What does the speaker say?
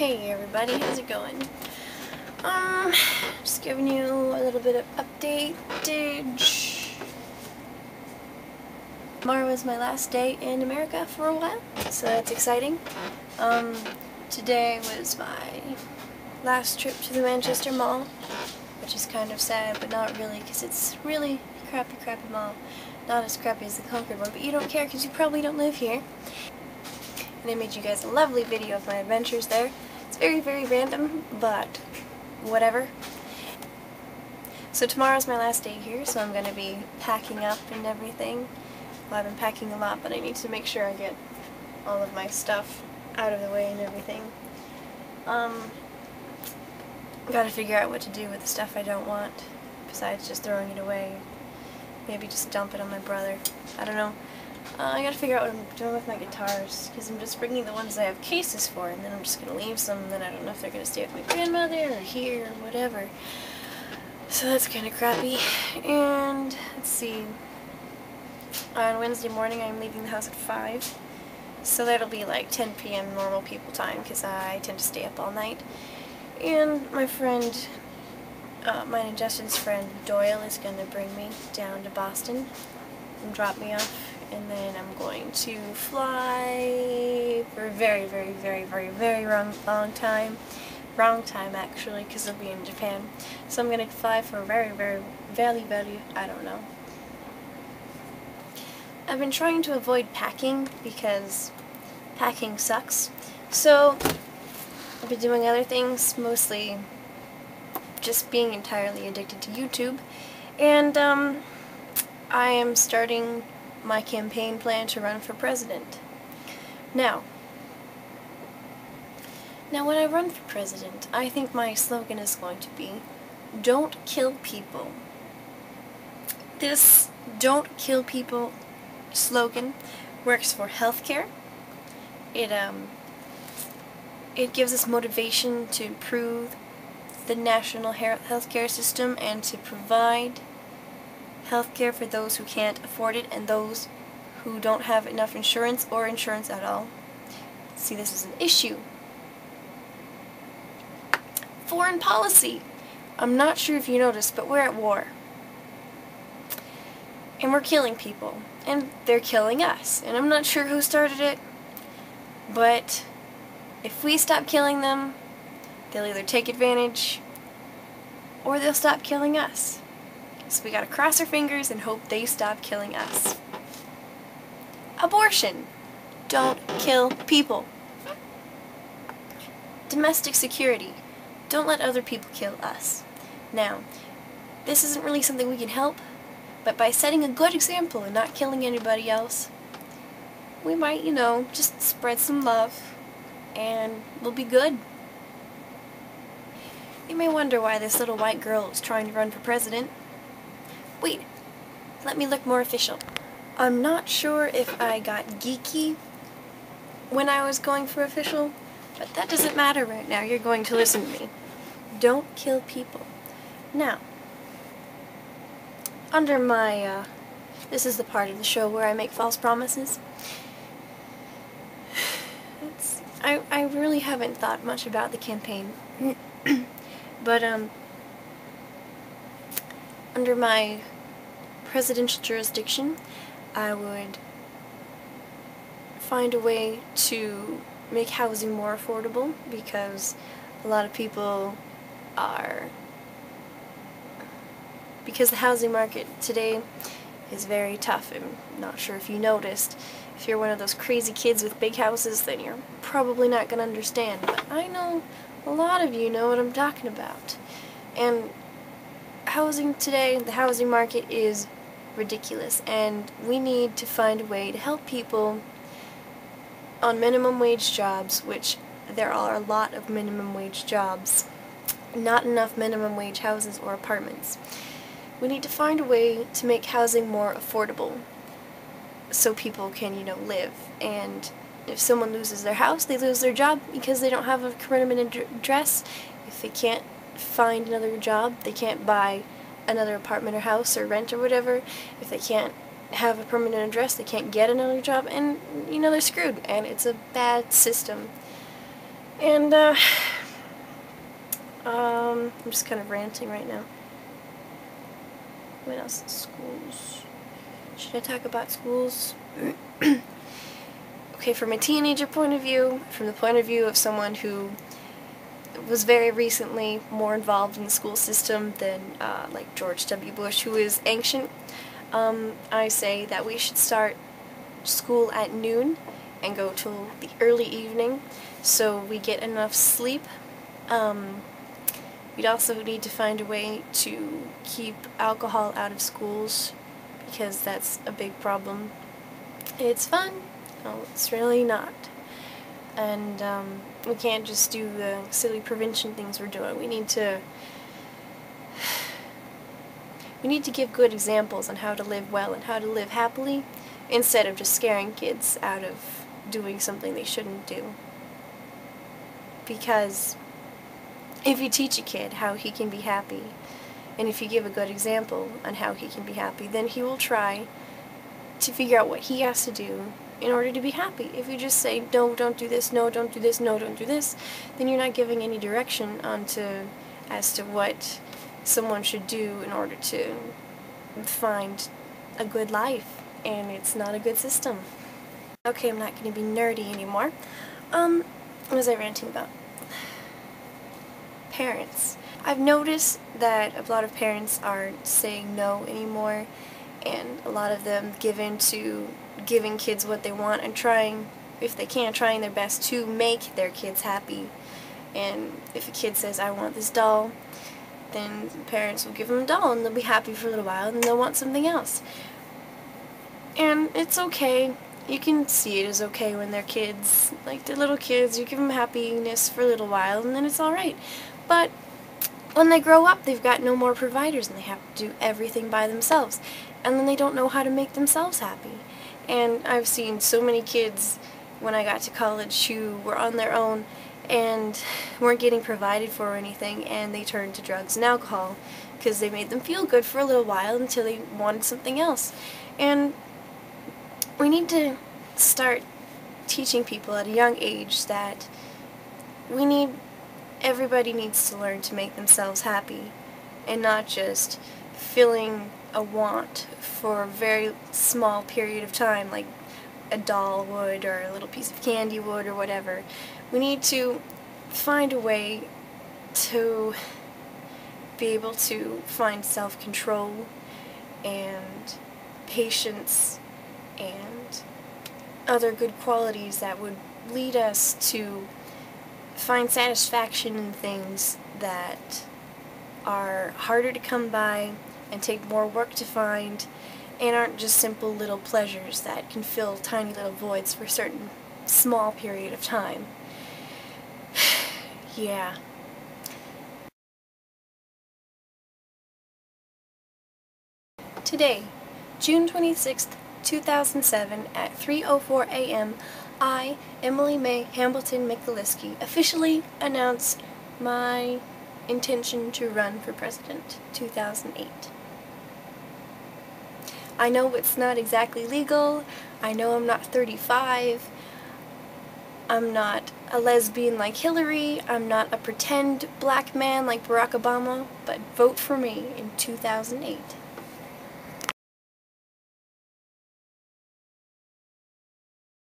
Hey everybody, how's it going? Just giving you a little bit of update. Tomorrow is my last day in America for a while, so that's exciting. Today was my last trip to the Manchester Mall, which is kind of sad, but not really, because it's really crappy mall. Not as crappy as the Concord one, but you don't care because you probably don't live here. And I made you guys a lovely video of my adventures there. It's very, very random, but whatever. So tomorrow's my last day here, so I'm going to be packing up and everything. Well, I've been packing a lot, but I need to make sure I get all of my stuff out of the way and everything. Gotta figure out what to do with the stuff I don't want, besides just throwing it away. Maybe just dump it on my brother. I don't know. I gotta figure out what I'm doing with my guitars, because I'm just bringing the ones I have cases for, and then I'm just gonna leave some, and then I don't know if they're gonna stay with my grandmother, or here, or whatever. So that's kinda crappy. And, let's see, on Wednesday morning I'm leaving the house at 5, so that'll be like 10 p.m. normal people time, because I tend to stay up all night. And my friend, mine and Justin's friend Doyle, is gonna bring me down to Boston and drop me off. And then I'm going to fly for a very, very, very, very, very long time. Wrong time, actually, because I'll be in Japan. So I'm going to fly for a very, very, I don't know. I've been trying to avoid packing because packing sucks. So I've been doing other things, mostly just being entirely addicted to YouTube. And I am starting my campaign plan to run for president. Now when I run for president, I think my slogan is going to be, "Don't kill people." This "Don't kill people" slogan works for healthcare. It gives us motivation to improve the national healthcare system and to provide healthcare for those who can't afford it and those who don't have enough insurance or insurance at all. See, this is an issue. Foreign policy. I'm not sure if you noticed, but we're at war. And we're killing people. And they're killing us. And I'm not sure who started it, but if we stop killing them, they'll either take advantage or they'll stop killing us. So we gotta cross our fingers and hope they stop killing us. Abortion. Don't kill people. Domestic security. Don't let other people kill us. Now, this isn't really something we can help, but by setting a good example and not killing anybody else, we might, just spread some love and we'll be good. You may wonder why this little white girl is trying to run for president. Wait, let me look more official. I'm not sure if I got geeky when I was going for official, but that doesn't matter right now. You're going to listen to me. Don't kill people. Now, under my, this is the part of the show where I make false promises. I really haven't thought much about the campaign, but, under my presidential jurisdiction, I would find a way to make housing more affordable, because a lot of people because the housing market today is very tough. I'm not sure if you noticed. If you're one of those crazy kids with big houses, then you're probably not going to understand, but I know a lot of you know what I'm talking about. And housing today, the housing market is ridiculous, and we need to find a way to help people on minimum wage jobs, which there are a lot of minimum wage jobs, not enough minimum wage houses or apartments. We need to find a way to make housing more affordable so people can, live. And if someone loses their house, they lose their job because they don't have a permanent address. If they can't find another job, they can't buy another apartment or house or rent or whatever. If they can't have a permanent address, they can't get another job, and they're screwed, and it's a bad system. And, I'm just kind of ranting right now. What else? Schools. Should I talk about schools? Okay, from a teenager point of view, from the point of view of someone who was very recently more involved in the school system than like George W. Bush, who is ancient, I say that we should start school at noon and go till the early evening so we get enough sleep. We'd also need to find a way to keep alcohol out of schools because that's a big problem. It's fun. No, it's really not. And we can't just do the silly prevention things we're doing. We need to give good examples on how to live well and how to live happily instead of just scaring kids out of doing something they shouldn't do. Because if you teach a kid how he can be happy, and if you give a good example on how he can be happy, then he will try to figure out what he has to do in order to be happy. If you just say, no, don't do this, no, don't do this, no, don't do this, then you're not giving any direction as to what someone should do in order to find a good life, and it's not a good system. Okay, I'm not going to be nerdy anymore. What was I ranting about? Parents. I've noticed that a lot of parents aren't saying no anymore, and a lot of them give in to giving kids what they want and trying, if they can, trying their best to make their kids happy. And if a kid says, I want this doll, then parents will give them a doll and they'll be happy for a little while and then they'll want something else. And it's okay. You can see it as okay when they're kids. Like, they're little kids, you give them happiness for a little while and then it's alright. But when they grow up, they've got no more providers and they have to do everything by themselves. And then they don't know how to make themselves happy. And I've seen so many kids when I got to college who were on their own and weren't getting provided for or anything, and they turned to drugs and alcohol because they made them feel good for a little while until they wanted something else. And we need to start teaching people at a young age that everybody needs to learn to make themselves happy and not just filling a want for a very small period of time like a doll would or a little piece of candy would or whatever. We need to find a way to be able to find self-control and patience and other good qualities that would lead us to find satisfaction in things that are harder to come by and take more work to find and aren't just simple little pleasures that can fill tiny little voids for a certain small period of time. Yeah. Today, June 26th, 2007 at 3:04 a.m., I, Emily May Hambleton McAliskey, officially announce my intention to run for president, 2008. I know it's not exactly legal, I know I'm not 35, I'm not a lesbian like Hillary, I'm not a pretend black man like Barack Obama, but vote for me in 2008.